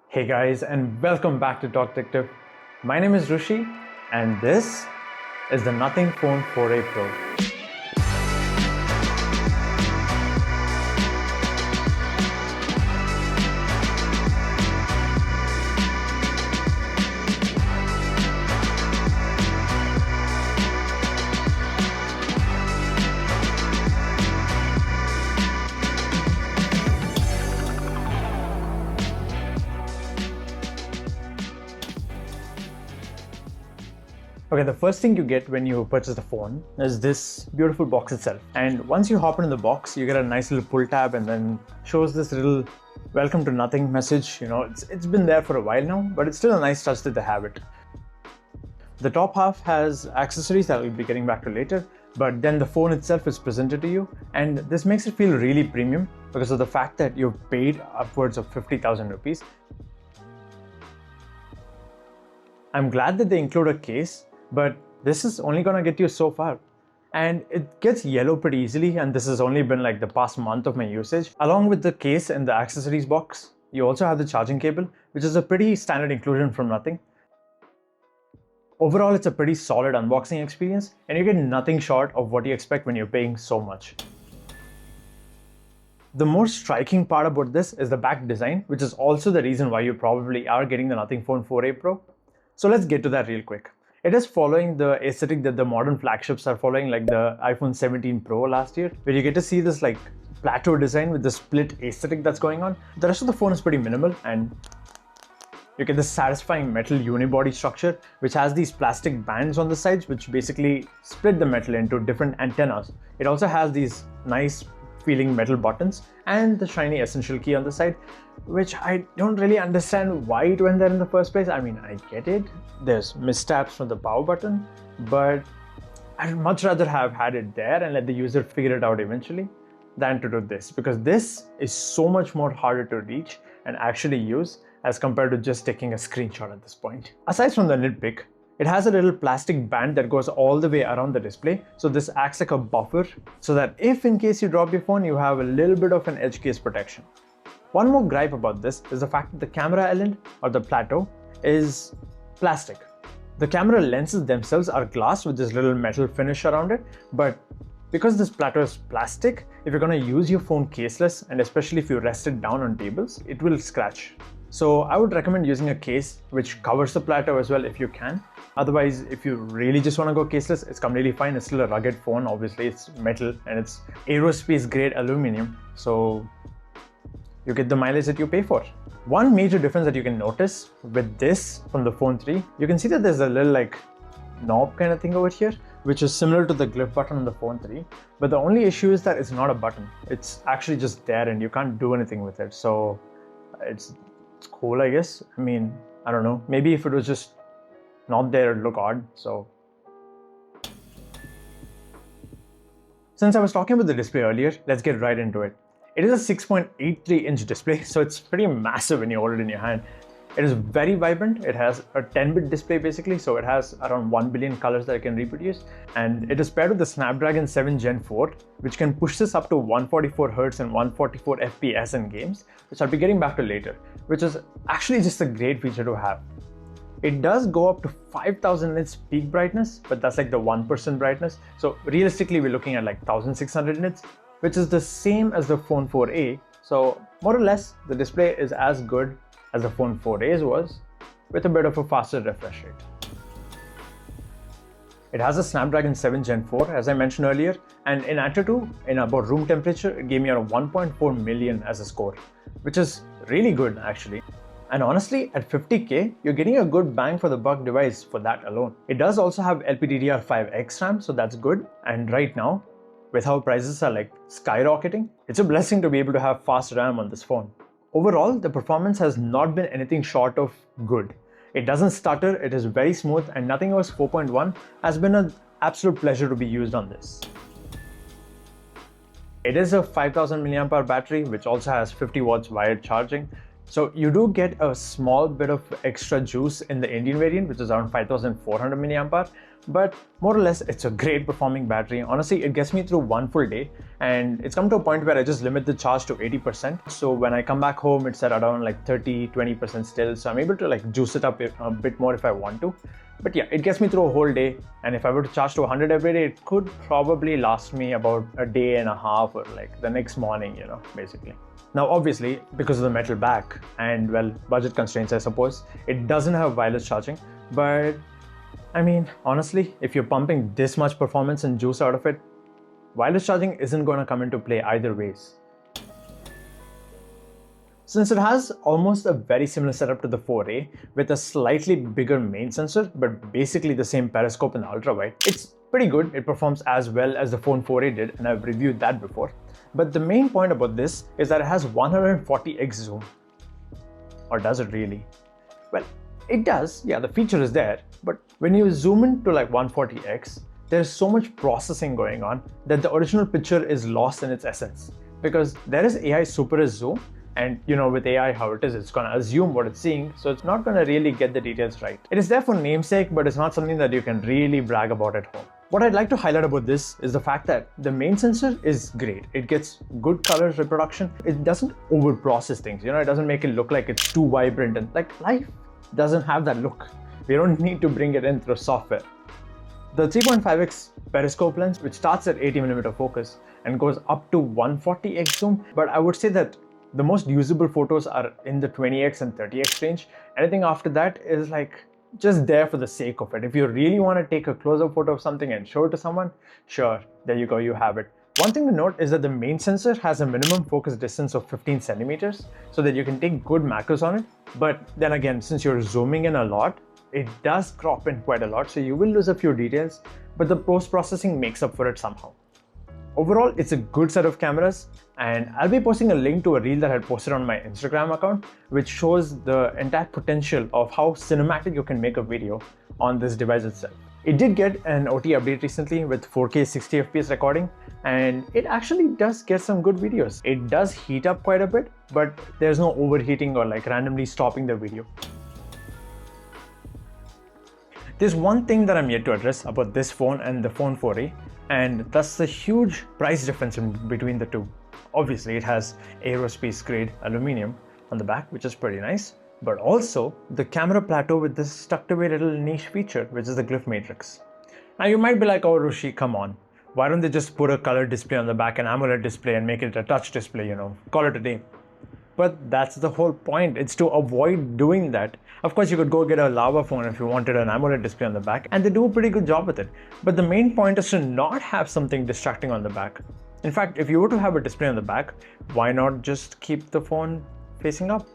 Hey guys, and welcome back to Talktechtive. My name is Rishi, and this is the Nothing Phone 4A Pro. Okay, the first thing you get when you purchase the phone is this beautiful box itself. And once you hop into the box, you get a nice little pull tab and then shows this little welcome to nothing message. You know, it's been there for a while now, but it's still a nice touch that they have it. The top half has accessories that we'll be getting back to later, but then the phone itself is presented to you, and this makes it feel really premium because of the fact that you've paid upwards of 50,000 rupees. I'm glad that they include a case, but this is only gonna get you so far. And it gets yellow pretty easily, and this has only been like the past month of my usage. Along with the case and the accessories box, you also have the charging cable, which is a pretty standard inclusion from Nothing. Overall, it's a pretty solid unboxing experience, and you get nothing short of what you expect when you're paying so much. The most striking part about this is the back design, which is also the reason why you probably are getting the Nothing Phone 4A Pro. So let's get to that real quick. It is following the aesthetic that the modern flagships are following, like the iPhone 17 Pro last year, where you get to see this like plateau design with the split aesthetic that's going on. The rest of the phone is pretty minimal, and you get this satisfying metal unibody structure, which has these plastic bands on the sides, which basically split the metal into different antennas. It also has these nice feeling metal buttons and the shiny essential key on the side, which I don't really understand why it went there in the first place. I mean, I get it. There's missteps from the power button, but I'd much rather have had it there and let the user figure it out eventually than to do this, because this is so much more harder to reach and actually use as compared to just taking a screenshot at this point. Aside from the nitpick, it has a little plastic band that goes all the way around the display. So this acts like a buffer so that if in case you drop your phone, you have a little bit of an edge case protection. One more gripe about this is the fact that the camera element or the plateau is plastic. The camera lenses themselves are glass with this little metal finish around it, but because this plateau is plastic, if you're going to use your phone caseless, and especially if you rest it down on tables, it will scratch. So I would recommend using a case which covers the plateau as well if you can. Otherwise, if you really just want to go caseless, it's completely fine. It's still a rugged phone. Obviously, it's metal and it's aerospace grade aluminum. So you get the mileage that you pay for. One major difference that you can notice with this from the Phone 3, you can see that there's a little like knob kind of thing over here, which is similar to the Glyph button on the Phone 3. But the only issue is that it's not a button. It's actually just there and you can't do anything with it. So it's cool, I guess. I mean, I don't know. Maybe if it was just not there, it'd look odd. So since I was talking about the display earlier, let's get right into it. It is a 6.83-inch display, so it's pretty massive when you hold it in your hand. It is very vibrant. It has a 10-bit display basically, so it has around 1 billion colors that it can reproduce. And it is paired with the Snapdragon 7 Gen 4, which can push this up to 144 Hz and 144 FPS in games, which I'll be getting back to later, which is actually just a great feature to have. It does go up to 5000 nits peak brightness, but that's like the 1% brightness. So realistically, we're looking at like 1600 nits, which is the same as the Phone 4A. So more or less, the display is as good as the Phone 4A's was, with a bit of a faster refresh rate. It has a Snapdragon 7 Gen 4, as I mentioned earlier, and in Antutu, in about room temperature, it gave me around 1.4 million as a score, which is really good actually. And honestly, at 50K, you're getting a good bang for the buck device for that alone. It does also have LPDDR5X RAM, so that's good. And right now, with how prices are like skyrocketing, it's a blessing to be able to have fast RAM on this phone. Overall, the performance has not been anything short of good. It doesn't stutter, it is very smooth, and nothingOS 4.1 has been an absolute pleasure to be used on this. It is a 5000 mAh battery, which also has 50 watts wired charging. So you do get a small bit of extra juice in the Indian variant, which is around 5400 milliampere, but more or less it's a great performing battery. Honestly, it gets me through one full day, and it's come to a point where I just limit the charge to 80%. So when I come back home, it's at around like 30-20% still. So I'm able to like juice it up a bit more if I want to. But yeah, it gets me through a whole day. And if I were to charge to 100 every day, it could probably last me about a day and a half, or like the next morning, basically. Now, obviously, because of the metal back and, well, budget constraints, I suppose, it doesn't have wireless charging. But I mean, honestly, if you're pumping this much performance and juice out of it, wireless charging isn't going to come into play either ways. Since it has almost a very similar setup to the 4A with a slightly bigger main sensor, but basically the same periscope and ultra wide, it's pretty good. It performs as well as the phone 4A did, and I've reviewed that before. But the main point about this is that it has 140x zoom. Or does it really? Well, it does. Yeah, the feature is there. But when you zoom in to like 140x, there's so much processing going on that the original picture is lost in its essence. Because there is AI super zoom, and with AI how it is, it's going to assume what it's seeing, so it's not going to really get the details right. It is there for namesake, but it's not something that you can really brag about at home. What I'd like to highlight about this is the fact that the main sensor is great. It gets good color reproduction. It doesn't overprocess things. It doesn't make it look like it's too vibrant, and like life doesn't have that look. We don't need to bring it in through software. The 3.5x periscope lens, which starts at 80mm focus and goes up to 140x zoom, but I would say that the most usable photos are in the 20x and 30x range. Anything after that is like just there for the sake of it. If you really want to take a close-up photo of something and show it to someone, sure, there you go, you have it. One thing to note is that the main sensor has a minimum focus distance of 15 centimeters so that you can take good macros on it. But then again, since you're zooming in a lot, it does crop in quite a lot, so you will lose a few details, but the post-processing makes up for it somehow. Overall, it's a good set of cameras, and I'll be posting a link to a reel that I had posted on my Instagram account, which shows the entire potential of how cinematic you can make a video on this device itself. It did get an OT update recently with 4K 60 FPS recording, and it actually does get some good videos. It does heat up quite a bit, but there's no overheating or like randomly stopping the video. There's one thing that I'm yet to address about this phone and the phone 4A, and that's the huge price difference in between the two. Obviously, it has aerospace grade aluminum on the back, which is pretty nice, but also the camera plateau with this tucked away little niche feature, which is the Glyph Matrix. Now you might be like, oh Rushi, come on. Why don't they just put a color display on the back, an AMOLED display, and make it a touch display, call it a day. But that's the whole point. It's to avoid doing that. Of course, you could go get a lava phone if you wanted an AMOLED display on the back, and they do a pretty good job with it. But the main point is to not have something distracting on the back. In fact, if you were to have a display on the back, why not just keep the phone facing up?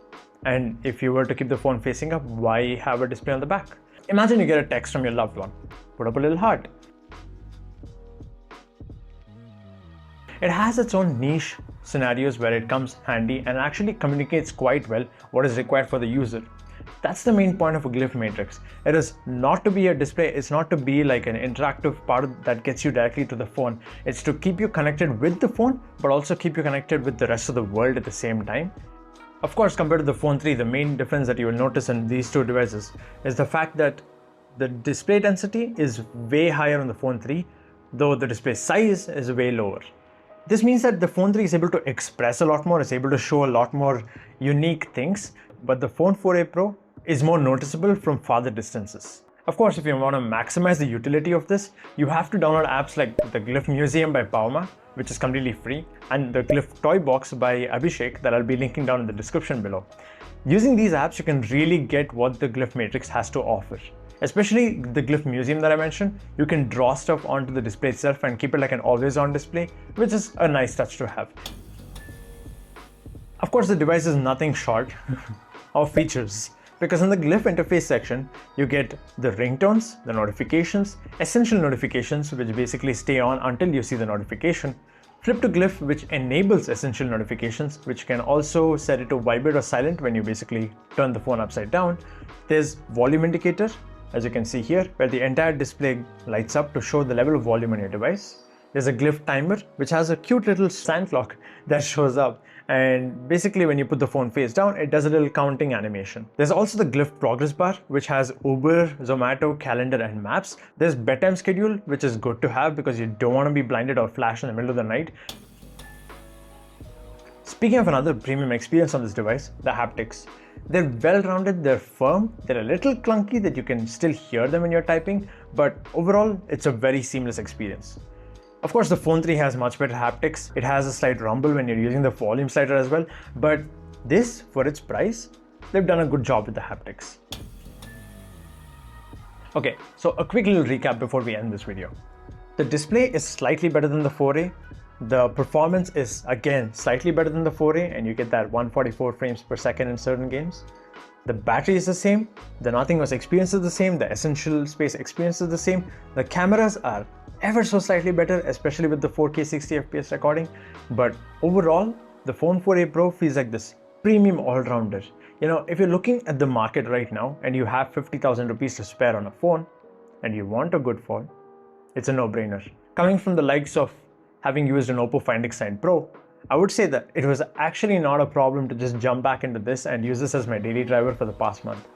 And if you were to keep the phone facing up, why have a display on the back? Imagine you get a text from your loved one. Put up a little heart. It has its own niche scenarios where it comes handy and actually communicates quite well what is required for the user. That's the main point of a Glyph Matrix. It is not to be a display, it's not to be like an interactive part that gets you directly to the phone. It's to keep you connected with the phone, but also keep you connected with the rest of the world at the same time. Of course, compared to the phone 3, the main difference that you will notice in these two devices is the fact that the display density is way higher on the phone 3, though the display size is way lower. This means that the phone 3 is able to express a lot more, is able to show a lot more unique things, but the phone 4A Pro is more noticeable from farther distances. Of course, if you want to maximize the utility of this, you have to download apps like the Glyph Museum by Pauma, which is completely free, and the Glyph Toy Box by Abhishek that I'll be linking down in the description below. Using these apps, you can really get what the Glyph Matrix has to offer. Especially the Glyph Museum that I mentioned, you can draw stuff onto the display itself and keep it like an always-on display, which is a nice touch to have. Of course, the device is nothing short of features, because in the Glyph interface section, you get the ringtones, the notifications, essential notifications, which basically stay on until you see the notification, flip to Glyph, which enables essential notifications, which can also set it to vibrate or silent when you basically turn the phone upside down. There's volume indicator, as you can see here, where the entire display lights up to show the level of volume on your device. There's a Glyph timer, which has a cute little sand clock that shows up. And basically when you put the phone face down, it does a little counting animation. There's also the Glyph progress bar, which has Uber, Zomato, calendar, and maps. There's bedtime schedule, which is good to have because you don't want to be blinded or flash in the middle of the night. Speaking of another premium experience on this device, the haptics. They're well-rounded, they're firm, they're a little clunky that you can still hear them when you're typing, but overall, it's a very seamless experience. Of course, the Phone 3 has much better haptics. It has a slight rumble when you're using the volume slider as well, but this, for its price, they've done a good job with the haptics. Okay, so a quick little recap before we end this video. The display is slightly better than the 4A. The performance is again slightly better than the 4A, and you get that 144 frames per second in certain games. The battery is the same, the Nothing OS experience is the same, the Essential Space experience is the same. The cameras are ever so slightly better, especially with the 4K 60 FPS recording. But overall, the Phone 4a Pro feels like this premium all-rounder. You know, if you're looking at the market right now and you have 50,000 rupees to spare on a phone and you want a good phone, it's a no-brainer. Coming from the likes of having used an Oppo Find X9 Pro, I would say that it was actually not a problem to just jump back into this and use this as my daily driver for the past month.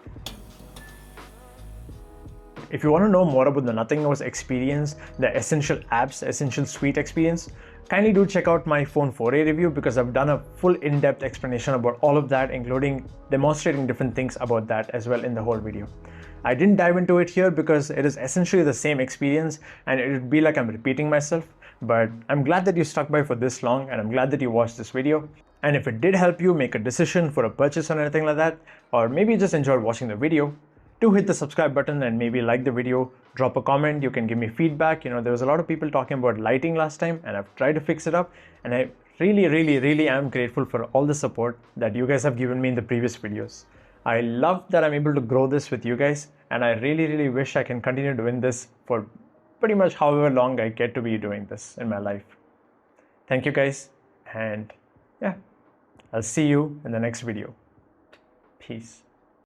If you want to know more about the Nothing OS experience, the Essential Apps, Essential Suite experience, kindly do check out my Phone 4a review because I've done a full in-depth explanation about all of that, including demonstrating different things about that as well in the whole video. I didn't dive into it here because it is essentially the same experience and it would be like I'm repeating myself, but I'm glad that you stuck by for this long and I'm glad that you watched this video. And if it did help you make a decision for a purchase or anything like that, or maybe just enjoyed watching the video, do hit the subscribe button and maybe like the video, drop a comment, you can give me feedback. You know, there was a lot of people talking about lighting last time and I've tried to fix it up, and I really am grateful for all the support that you guys have given me in the previous videos. I love that I'm able to grow this with you guys, and I really wish I can continue doing this for pretty much however long I get to be doing this in my life. Thank you guys, and yeah, I'll see you in the next video. Peace.